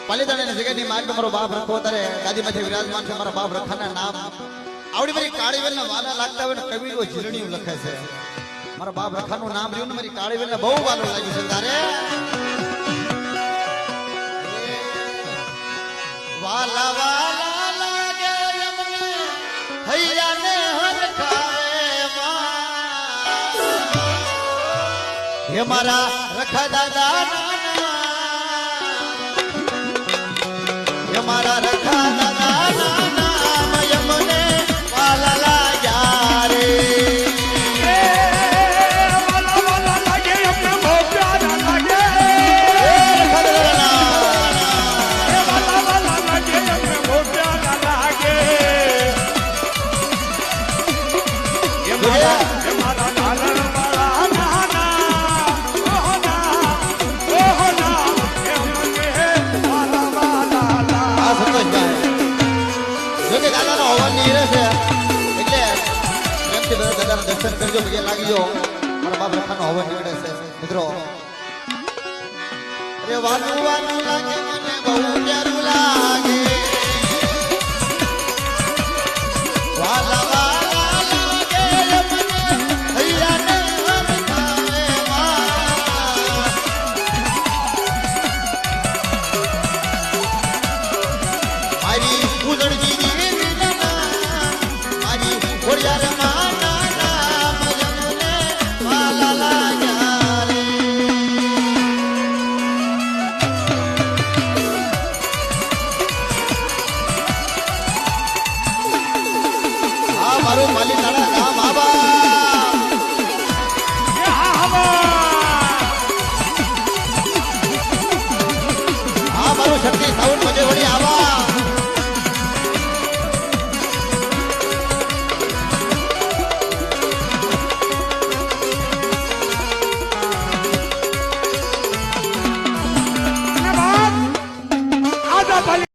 પાલીતાણાની જગ્યાની માર્ગ મારો બાપ રખો તારે ગાદીમાંથી વિરાજમાન છે મારા બાપ રખાના નામ આવડી મારી કાળીવેલના વાલા લાગતા હોય ને કવિઓ ઝીલણીયું લખે છે મારા બાપ રખાનું નામ રહ્યું ને મારી કાળીવેલને બહુ વાલો લાગ્યું છે તારે વાલા વાલા લાગે અમને હૈયાને હરખાએ માં હે મારા રખા દાદા મારા રખા દાદા નામ યમને વાલા લાગ્યા રે વાલા વાલા લાગે અમને બહુ પ્યારા લાગે વાલા વાલા લાગે અમને બહુ પ્યારા લાગે એ મારા લાલણ વાળા નાના ઓહો ના એ મને વાલા વાલા જોકે દાદાનો હવન નીકળે છે એટલે વ્યક્તિ બધા દાદાના દર્શન કરજો પગે લાગી જાઓ મારા બાપ રખાનો હવન નીકળે છે મિત્રો અરે વાનું વાનું લાગે મને બહુ પ્યારું